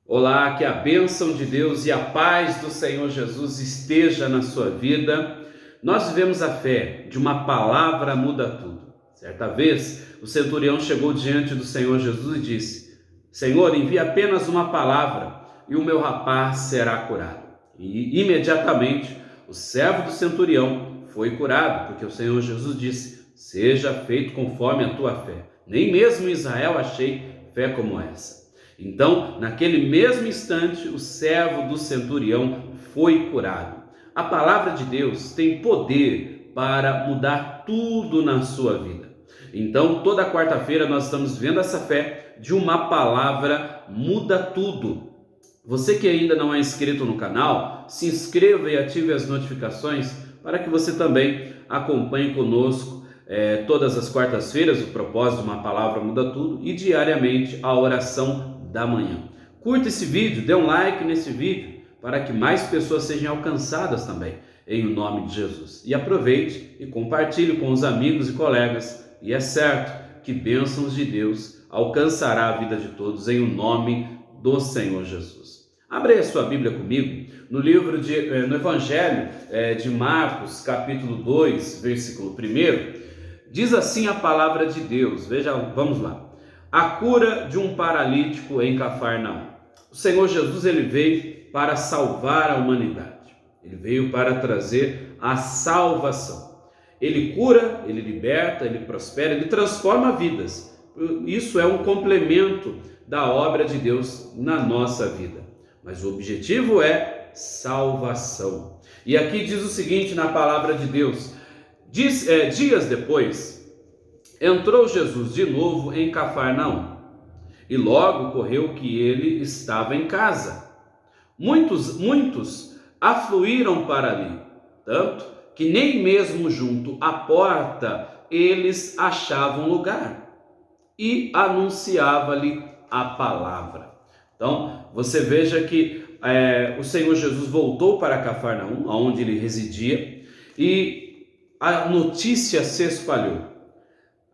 Olá, que a bênção de Deus e a paz do Senhor Jesus esteja na sua vida. Nós vivemos a fé de uma palavra muda tudo. Certa vez, o centurião chegou diante do Senhor Jesus e disse: Senhor, envia apenas uma palavra e o meu rapaz será curado. E imediatamente o servo do centurião foi curado, porque o Senhor Jesus disse: seja feito conforme a tua fé. Nem mesmo em Israel achei fé como essa. Então, naquele mesmo instante, o servo do centurião foi curado. A palavra de Deus tem poder para mudar tudo na sua vida. Então, toda quarta-feira nós estamos vendo essa fé de uma palavra muda tudo. Você que ainda não é inscrito no canal, se inscreva e ative as notificações para que você também acompanhe conosco todas as quartas-feiras o propósito de uma palavra muda tudo e diariamente a oração da manhã. Curta esse vídeo, dê um like nesse vídeo para que mais pessoas sejam alcançadas também, em nome de Jesus. E aproveite e compartilhe com os amigos e colegas, e é certo que bênçãos de Deus alcançará a vida de todos em nome do Senhor Jesus. Abra a sua Bíblia comigo no no Evangelho de Marcos, capítulo 2, versículo 1. Diz assim a palavra de Deus, veja, vamos lá. A cura de um paralítico em Cafarnaum. O Senhor Jesus ele veio para salvar a humanidade. Ele veio para trazer a salvação. Ele cura, ele liberta, ele prospera, ele transforma vidas. Isso é um complemento da obra de Deus na nossa vida. Mas o objetivo é salvação. E aqui diz o seguinte na palavra de Deus. Dias depois, entrou Jesus de novo em Cafarnaum, e logo ocorreu que ele estava em casa. Muitos afluíram para ali, tanto que nem mesmo junto à porta eles achavam lugar, e anunciava-lhe a palavra. Então, você veja que o Senhor Jesus voltou para Cafarnaum, onde ele residia, e a notícia se espalhou.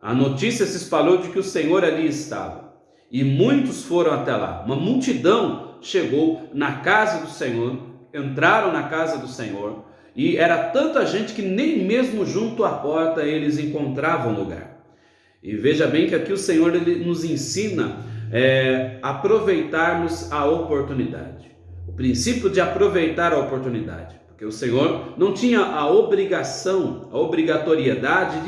A notícia se espalhou de que o Senhor ali estava. E muitos foram até lá. Uma multidão chegou na casa do Senhor, entraram na casa do Senhor, e era tanta gente que nem mesmo junto à porta eles encontravam lugar. E veja bem que aqui o Senhor ele nos ensina a aproveitarmos a oportunidade. O princípio de aproveitar a oportunidade. Porque o Senhor não tinha a obrigação, a obrigatoriedade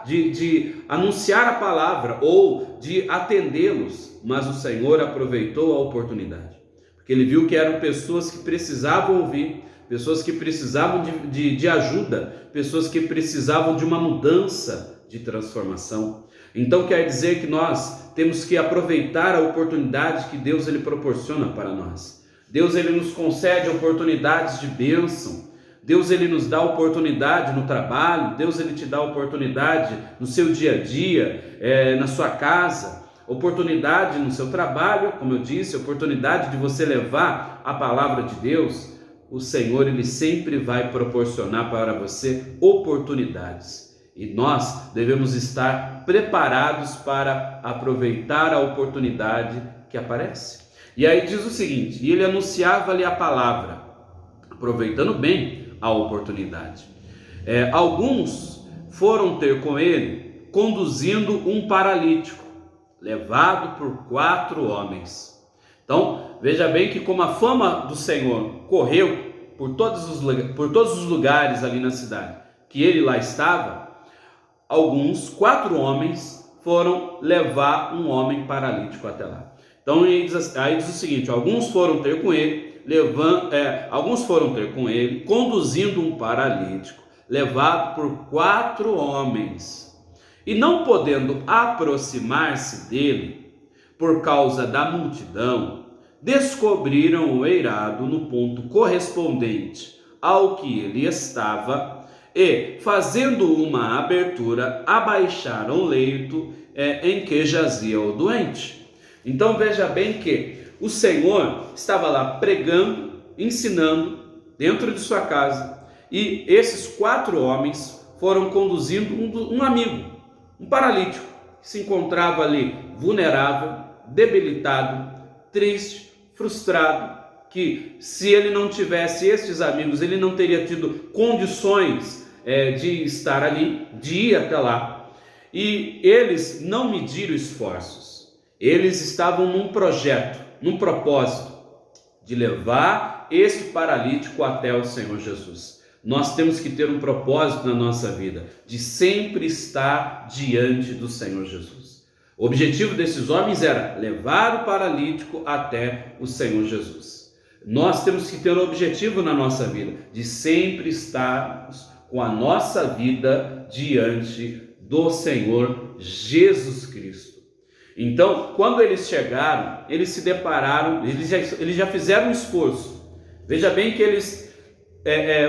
de anunciar a palavra ou de atendê-los, mas o Senhor aproveitou a oportunidade, porque ele viu que eram pessoas que precisavam ouvir, pessoas que precisavam de ajuda, pessoas que precisavam de uma mudança, de transformação. Então quer dizer que nós temos que aproveitar a oportunidade que Deus ele proporciona para nós. Deus ele nos concede oportunidades de bênção. Deus ele nos dá oportunidade no trabalho. Deus ele te dá oportunidade no seu dia a dia, na sua casa. Oportunidade no seu trabalho, como eu disse, oportunidade de você levar a palavra de Deus. O Senhor ele sempre vai proporcionar para você oportunidades. E nós devemos estar preparados para aproveitar a oportunidade que aparece. E aí diz o seguinte, e ele anunciava-lhe a palavra, aproveitando bem a oportunidade. Alguns foram ter com ele, conduzindo um paralítico, levado por 4 homens. Então, veja bem que como a fama do Senhor correu por todos os lugares ali na cidade, que ele lá estava, 4 homens foram levar um homem paralítico até lá. Então aí diz o seguinte: alguns foram ter com ele, conduzindo um paralítico, levado por 4 homens, e não podendo aproximar-se dele, por causa da multidão, descobriram o eirado no ponto correspondente ao que ele estava, e, fazendo uma abertura, abaixaram o leito em que jazia o doente. Então veja bem que o Senhor estava lá pregando, ensinando dentro de sua casa, e esses 4 homens foram conduzindo um amigo, um paralítico, que se encontrava ali vulnerável, debilitado, triste, frustrado, que se ele não tivesse estes amigos, ele não teria tido condições de estar ali, de ir até lá. E eles não mediram esforços, eles estavam num projeto, num propósito de levar este paralítico até o Senhor Jesus. Nós temos que ter um propósito na nossa vida, de sempre estar diante do Senhor Jesus. O objetivo desses homens era levar o paralítico até o Senhor Jesus. Nós temos que ter um objetivo na nossa vida, de sempre estarmos com a nossa vida diante do Senhor Jesus Cristo. Então, quando eles chegaram, eles se depararam, eles já fizeram um esforço. Veja bem que eles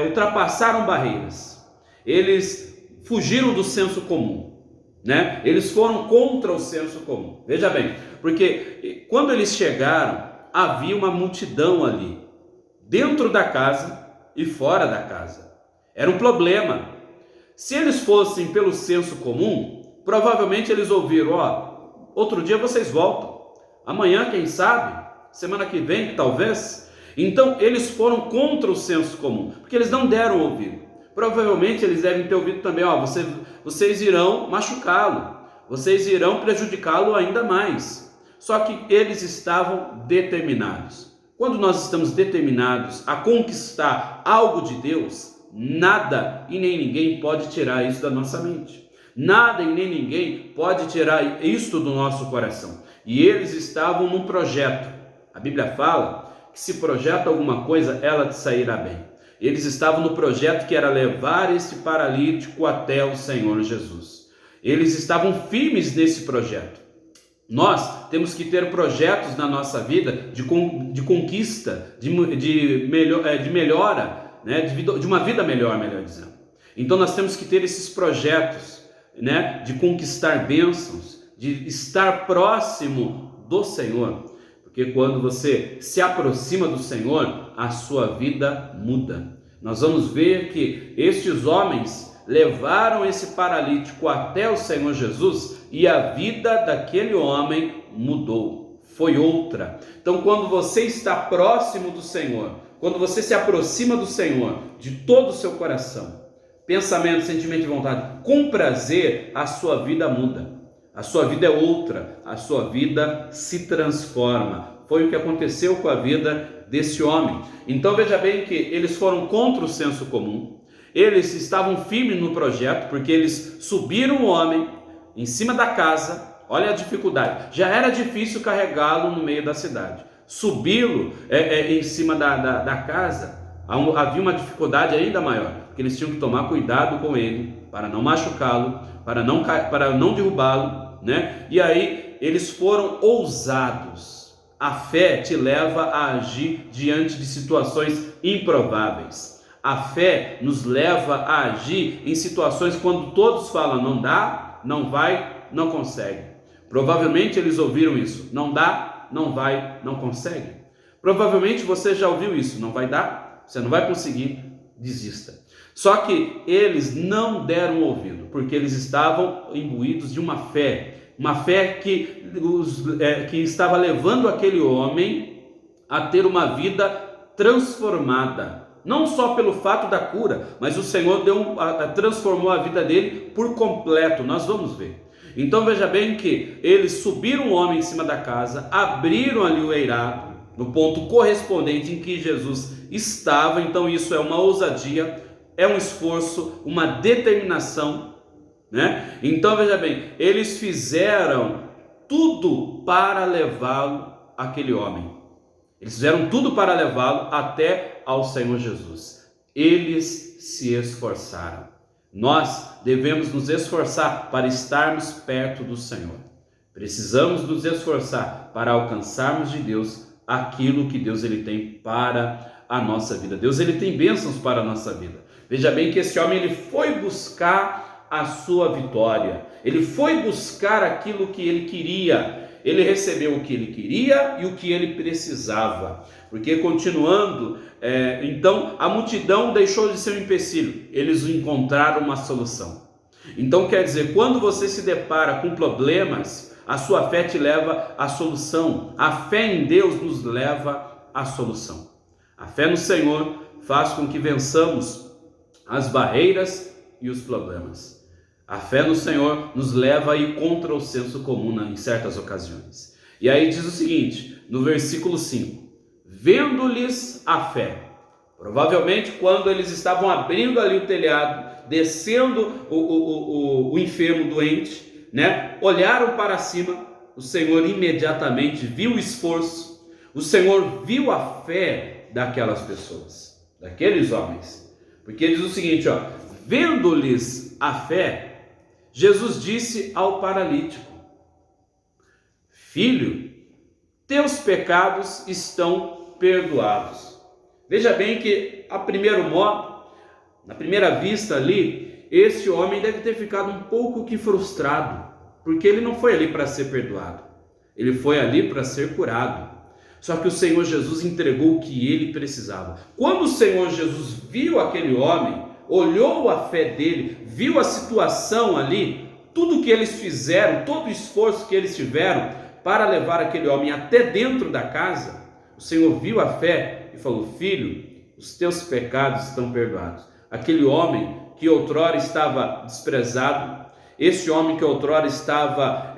ultrapassaram barreiras, eles fugiram do senso comum, né? Eles foram contra o senso comum. Veja bem, porque quando eles chegaram, havia uma multidão ali, dentro da casa e fora da casa. Era um problema. Se eles fossem pelo senso comum, provavelmente eles ouviram: outro dia vocês voltam, amanhã quem sabe, semana que vem talvez. Então eles foram contra o senso comum, porque eles não deram ouvido. Provavelmente eles devem ter ouvido também: vocês irão machucá-lo, vocês irão prejudicá-lo ainda mais. Só que eles estavam determinados. Quando nós estamos determinados a conquistar algo de Deus, nada e nem ninguém pode tirar isso da nossa mente. Nada e nem ninguém pode tirar isto do nosso coração. E eles estavam num projeto. A Bíblia fala que se projeta alguma coisa, ela te sairá bem. Eles estavam no projeto que era levar esse paralítico até o Senhor Jesus. Eles estavam firmes nesse projeto. Nós temos que ter projetos na nossa vida de conquista, de melhora, né? de uma vida melhor, melhor dizendo. Então nós temos que ter esses projetos, né? De conquistar bênçãos, de estar próximo do Senhor. Porque quando você se aproxima do Senhor, a sua vida muda. Nós vamos ver que estes homens levaram esse paralítico até o Senhor Jesus e a vida daquele homem mudou, foi outra. Então, quando você está próximo do Senhor, quando você se aproxima do Senhor de todo o seu coração, pensamento, sentimento e vontade, com prazer, a sua vida muda. A sua vida é outra, a sua vida se transforma. Foi o que aconteceu com a vida desse homem. Então veja bem que eles foram contra o senso comum, eles estavam firmes no projeto, porque eles subiram o homem em cima da casa. Olha a dificuldade, já era difícil carregá-lo no meio da cidade. Subi-lo em cima da casa, havia uma dificuldade ainda maior, porque eles tinham que tomar cuidado com ele, para não machucá-lo, para não derrubá-lo, né? E aí eles foram ousados. A fé te leva a agir diante de situações improváveis. A fé nos leva a agir em situações quando todos falam: não dá, não vai, não consegue. Provavelmente eles ouviram isso: não dá, não vai, não consegue. Provavelmente você já ouviu isso: não vai dar, você não vai conseguir, desista. Só que eles não deram ouvido, porque eles estavam imbuídos de uma fé que estava levando aquele homem a ter uma vida transformada. Não só pelo fato da cura, mas o Senhor transformou a vida dele por completo. Nós vamos ver. Então veja bem que eles subiram o homem em cima da casa, abriram ali o eirado, no ponto correspondente em que Jesus estava. Então isso é uma ousadia, é um esforço, uma determinação, né? Então veja bem, eles fizeram tudo para levá-lo, aquele homem. Eles fizeram tudo para levá-lo até ao Senhor Jesus. Eles se esforçaram. Nós devemos nos esforçar para estarmos perto do Senhor. Precisamos nos esforçar para alcançarmos de Deus aquilo que Deus ele tem para a nossa vida. Deus ele tem bênçãos para a nossa vida. Veja bem que esse homem ele foi buscar a sua vitória. Ele foi buscar aquilo que ele queria. Ele recebeu o que ele queria e o que ele precisava. Porque continuando, então a multidão deixou de ser um empecilho. Eles encontraram uma solução. Então quer dizer, quando você se depara com problemas, A sua fé te leva à solução. A fé em Deus nos leva à solução. A fé no Senhor faz com que vençamos as barreiras e os problemas. A fé no Senhor nos leva a ir contra o senso comum em certas ocasiões. E aí diz o seguinte, no versículo 5, vendo-lhes a fé. Provavelmente quando eles estavam abrindo ali o telhado, descendo o enfermo doente, né? Olharam para cima, o Senhor imediatamente viu o esforço, o Senhor viu a fé daquelas pessoas, daqueles homens. Porque diz o seguinte, ó, vendo-lhes a fé, Jesus disse ao paralítico, filho, teus pecados estão perdoados. Veja bem que, a primeiro modo, na primeira vista ali, esse homem deve ter ficado um pouco que frustrado, porque ele não foi ali para ser perdoado, ele foi ali para ser curado. Só que o Senhor Jesus entregou o que ele precisava. Quando o Senhor Jesus viu aquele homem, olhou a fé dele, viu a situação ali, tudo que eles fizeram, todo o esforço que eles tiveram para levar aquele homem até dentro da casa, o Senhor viu a fé e falou, filho, os teus pecados estão perdoados. Aquele homem que outrora estava desprezado, esse homem que outrora estava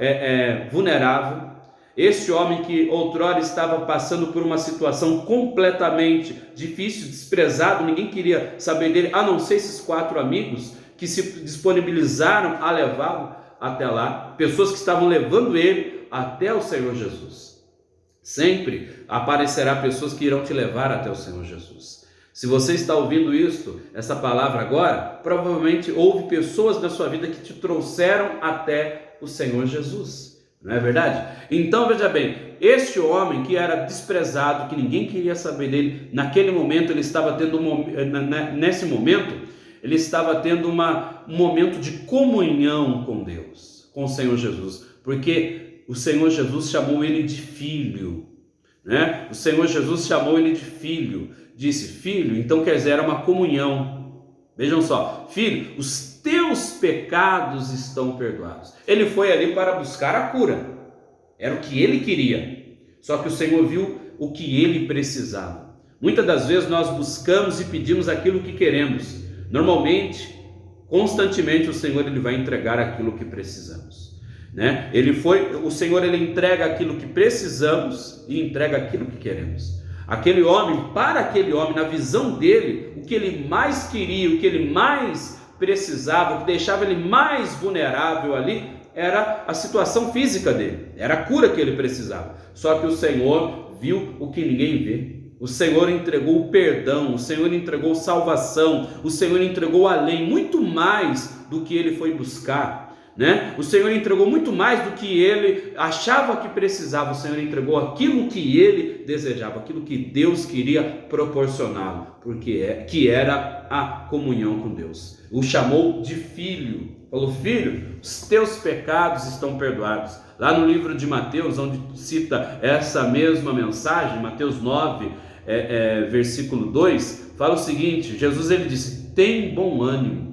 vulnerável, esse homem que outrora estava passando por uma situação completamente difícil, desprezado, ninguém queria saber dele, a não ser esses 4 amigos que se disponibilizaram a levá-lo até lá, pessoas que estavam levando ele até o Senhor Jesus. Sempre aparecerá pessoas que irão te levar até o Senhor Jesus. Se você está ouvindo essa palavra agora, provavelmente houve pessoas na sua vida que te trouxeram até o Senhor Jesus. Não é verdade? Então veja bem, este homem que era desprezado, que ninguém queria saber dele, naquele momento ele estava tendo nesse momento, ele estava tendo um momento de comunhão com Deus, com o Senhor Jesus, porque o Senhor Jesus chamou ele de filho, né? O Senhor Jesus chamou ele de filho, disse filho, então quer dizer, era uma comunhão. Vejam só, filho, os teus pecados estão perdoados. Ele foi ali para buscar a cura, era o que ele queria, só que o Senhor viu o que ele precisava. Muitas das vezes nós buscamos e pedimos aquilo que queremos, normalmente, constantemente o Senhor ele vai entregar aquilo que precisamos, né? O Senhor ele entrega aquilo que precisamos e entrega aquilo que queremos. Aquele homem, para aquele homem, na visão dele, o que ele mais queria, o que ele mais precisava, o que deixava ele mais vulnerável ali, era a situação física dele, era a cura que ele precisava. Só que o Senhor viu o que ninguém vê. O Senhor entregou o perdão, o Senhor entregou salvação, o Senhor entregou a lei, muito mais do que ele foi buscar, né? O Senhor entregou muito mais do que ele achava que precisava. O Senhor entregou aquilo que ele desejava, aquilo que Deus queria proporcioná-lo, que era a comunhão com Deus. O chamou de filho, falou, filho, os teus pecados estão perdoados. Lá no livro de Mateus, onde cita essa mesma mensagem, Mateus 9, versículo 2, fala o seguinte, Jesus ele disse, tem bom ânimo.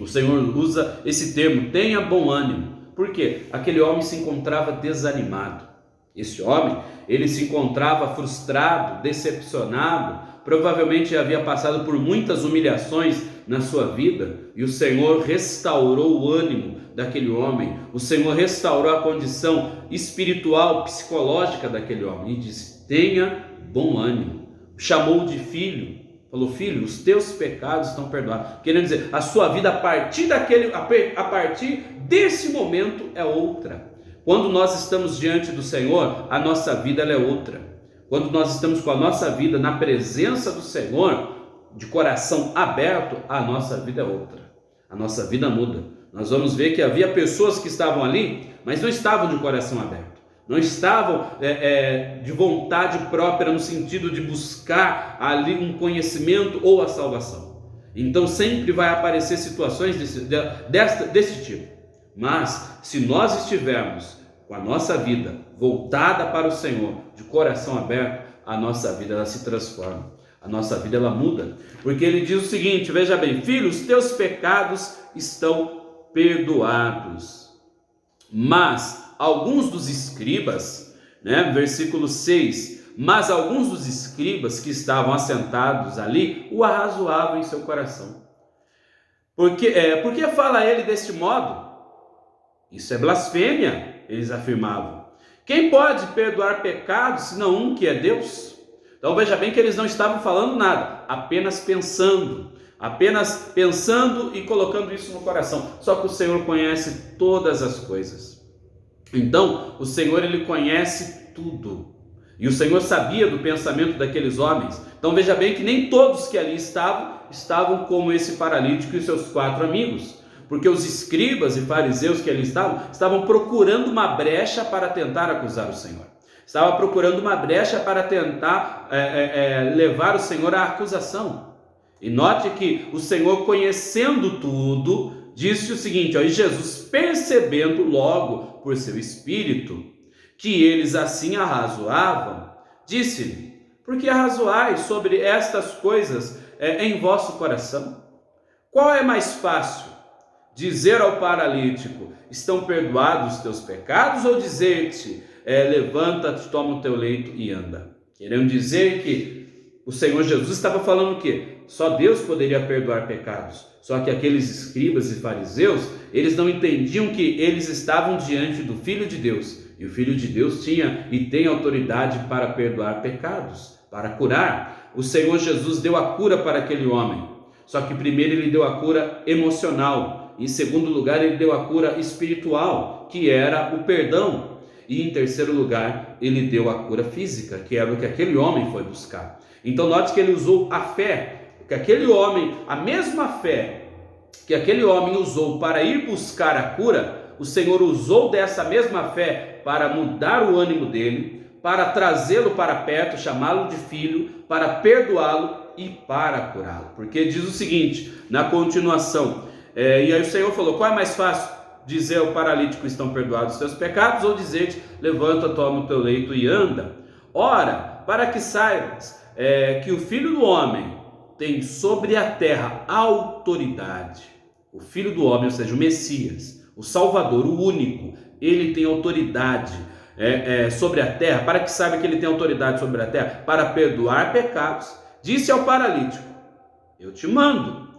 O Senhor usa esse termo, tenha bom ânimo. Por quê? Aquele homem se encontrava desanimado. Esse homem, ele se encontrava frustrado, decepcionado, provavelmente havia passado por muitas humilhações na sua vida, e o Senhor restaurou o ânimo daquele homem, o Senhor restaurou a condição espiritual, psicológica daquele homem, e disse, tenha bom ânimo. Chamou de filho, falou, filho, os teus pecados estão perdoados. Querendo dizer, a sua vida a partir desse momento é outra. Quando nós estamos diante do Senhor, a nossa vida ela é outra. Quando nós estamos com a nossa vida na presença do Senhor, de coração aberto, a nossa vida é outra. A nossa vida muda. Nós vamos ver que havia pessoas que estavam ali, mas não estavam de coração aberto. Não estavam de vontade própria, no sentido de buscar ali um conhecimento ou a salvação. Então sempre vai aparecer situações desse tipo. Mas se nós estivermos com a nossa vida voltada para o Senhor, de coração aberto, a nossa vida ela se transforma, a nossa vida ela muda, porque ele diz o seguinte, veja bem, filho, os teus pecados estão perdoados, mas alguns dos escribas, né, versículo 6, mas alguns dos escribas que estavam assentados ali o arrazoavam em seu coração. Por que fala ele deste modo? Isso é blasfêmia, eles afirmavam. Quem pode perdoar pecados senão um que é Deus? Então veja bem que eles não estavam falando nada, apenas pensando e colocando isso no coração. Só que o Senhor conhece todas as coisas. Então o Senhor, ele conhece tudo. E o Senhor sabia do pensamento daqueles homens. Então veja bem que nem todos que ali estavam como esse paralítico e seus 4 amigos. Porque os escribas e fariseus que ali estavam procurando uma brecha para tentar acusar o Senhor. Estava procurando uma brecha para tentar levar o Senhor à acusação. E note que o Senhor, conhecendo tudo, disse o seguinte, e Jesus, percebendo logo por seu espírito que eles assim arrazoavam, disse-lhe: por que arrazoais sobre estas coisas em vosso coração? Qual é mais fácil? Dizer ao paralítico: estão perdoados os teus pecados, ou dizer-te: levanta-te, toma o teu leito e anda? Querendo dizer que o Senhor Jesus estava falando o quê? Só Deus poderia perdoar pecados. Só que aqueles escribas e fariseus, eles não entendiam que eles estavam diante do Filho de Deus. E o Filho de Deus tinha e tem autoridade para perdoar pecados, para curar. O Senhor Jesus deu a cura para aquele homem. Só que primeiro ele deu a cura emocional. Em segundo lugar, ele deu a cura espiritual, que era o perdão. E em terceiro lugar, ele deu a cura física, que era o que aquele homem foi buscar. Então note que ele usou a fé, que aquele homem, a mesma fé que aquele homem usou para ir buscar a cura, o Senhor usou dessa mesma fé para mudar o ânimo dele, para trazê-lo para perto, chamá-lo de filho, para perdoá-lo e para curá-lo. Porque diz o seguinte, na continuação, e aí o Senhor falou: qual é mais fácil? Dizer ao paralítico: estão perdoados os teus pecados, ou dizer-te: levanta, toma o teu leito e anda? Ora, para que saibas que o Filho do Homem tem sobre a terra autoridade. O Filho do Homem, ou seja, o Messias, o Salvador, o único, ele tem autoridade sobre a terra. Para que saiba que ele tem autoridade sobre a terra, para perdoar pecados, disse ao paralítico: eu te mando,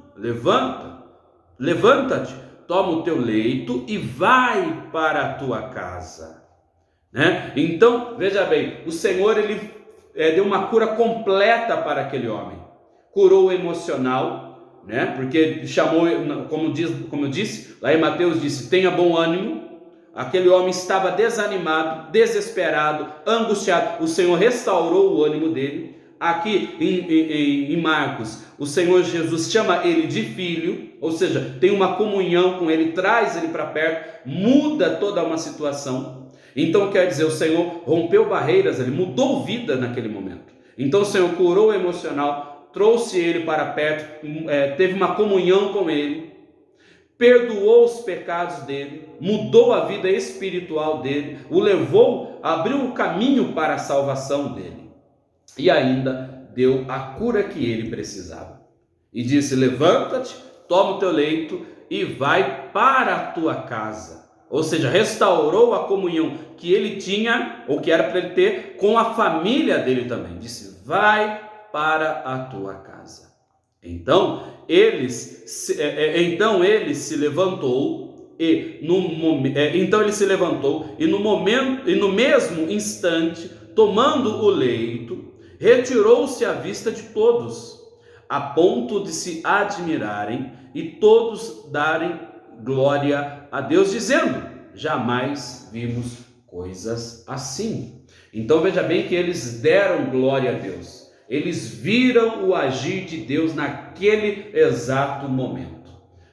levanta-te, toma o teu leito e vai para a tua casa. Então, veja bem, o Senhor, ele deu uma cura completa para aquele homem. Curou o emocional, porque chamou, como eu disse, lá em Mateus disse: tenha bom ânimo. Aquele homem estava desanimado, desesperado, angustiado. O Senhor restaurou o ânimo dele. Aqui em Marcos, o Senhor Jesus chama ele de filho, ou seja, tem uma comunhão com ele, traz ele para perto, muda toda uma situação. Então quer dizer, o Senhor rompeu barreiras, ele mudou vida naquele momento. Então o Senhor curou o emocional, trouxe ele para perto, teve uma comunhão com ele, perdoou os pecados dele, mudou a vida espiritual dele, o levou, abriu o caminho para a salvação dele. E ainda deu a cura que ele precisava. E disse: levanta-te, toma o teu leito e vai para a tua casa. Ou seja, restaurou a comunhão que ele tinha, ou que era para ele ter, com a família dele também. Disse: vai para a tua casa. Então ele se levantou e no mesmo instante, tomando o leito, retirou-se à vista de todos, a ponto de se admirarem e todos darem glória a Deus, dizendo: jamais vimos coisas assim. Então veja bem que eles deram glória a Deus, eles viram o agir de Deus naquele exato momento,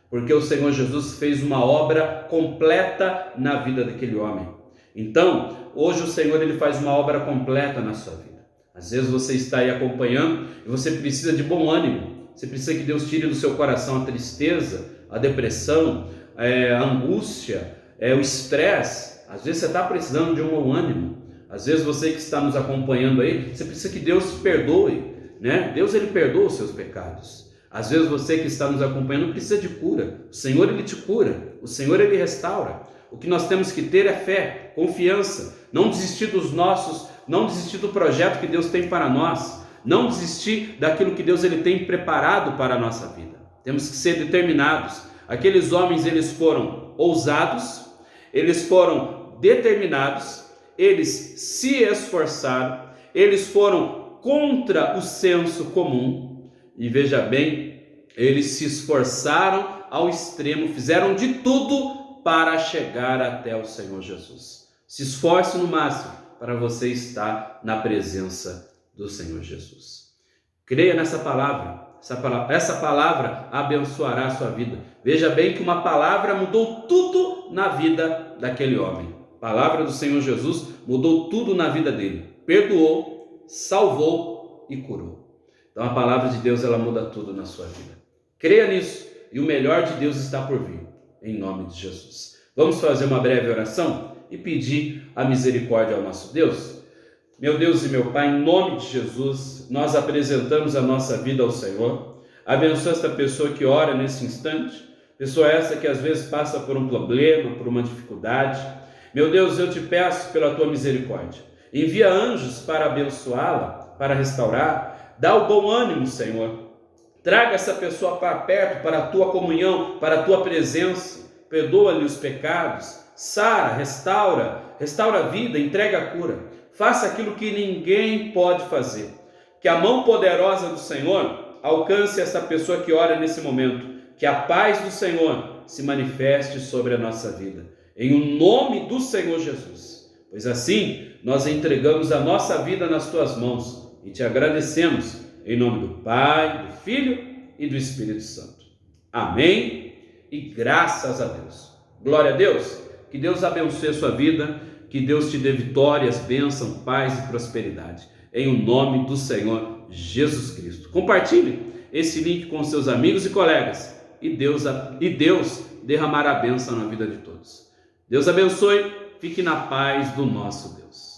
porque o Senhor Jesus fez uma obra completa na vida daquele homem. Então hoje o Senhor, ele faz uma obra completa na sua vida. Às vezes você está aí acompanhando e você precisa de bom ânimo. Você precisa que Deus tire do seu coração a tristeza, a depressão, a angústia, o estresse. Às vezes você está precisando de um bom ânimo. Às vezes você que está nos acompanhando aí, você precisa que Deus te perdoe, Deus, ele perdoa os seus pecados. Às vezes você que está nos acompanhando precisa de cura. O Senhor, ele te cura. O Senhor, ele restaura. O que nós temos que ter é fé. fé, confiança, não desistir dos nossos, não desistir do projeto que Deus tem para nós, não desistir daquilo que Deus ele tem preparado para a nossa vida. Temos que ser determinados. Aqueles homens, eles foram ousados, eles foram determinados, eles se esforçaram, eles foram contra o senso comum e veja bem, eles se esforçaram ao extremo, fizeram de tudo para chegar até o Senhor Jesus. Se esforce no máximo para você estar na presença do Senhor Jesus. Creia nessa palavra. Essa palavra abençoará a sua vida. Veja bem que uma palavra mudou tudo na vida daquele homem. A palavra do Senhor Jesus mudou tudo na vida dele. Perdoou, salvou e curou. Então a palavra de Deus, ela muda tudo na sua vida. Creia nisso e o melhor de Deus está por vir, em nome de Jesus. Vamos fazer uma breve oração e pedir a misericórdia ao nosso Deus? Meu Deus e meu Pai, em nome de Jesus, nós apresentamos a nossa vida ao Senhor. Abençoa esta pessoa que ora nesse instante, pessoa essa que às vezes passa por um problema, por uma dificuldade. Meu Deus, eu te peço pela tua misericórdia. Envia anjos para abençoá-la, para restaurar. Dá o bom ânimo, Senhor. Traga essa pessoa para perto, para a tua comunhão, para a tua presença. Perdoa-lhe os pecados. Sara, restaura a vida, entrega a cura. Faça aquilo que ninguém pode fazer. Que a mão poderosa do Senhor alcance essa pessoa que ora nesse momento. Que a paz do Senhor se manifeste sobre a nossa vida. Em o nome do Senhor Jesus. Pois assim, nós entregamos a nossa vida nas tuas mãos e te agradecemos em nome do Pai, do Filho e do Espírito Santo. Amém e graças a Deus. Glória a Deus. Que Deus abençoe a sua vida. Que Deus te dê vitórias, bênção, paz e prosperidade. Em o nome do Senhor Jesus Cristo. Compartilhe esse link com seus amigos e colegas. E Deus derramará a bênção na vida de todos. Deus abençoe. Fique na paz do nosso Deus.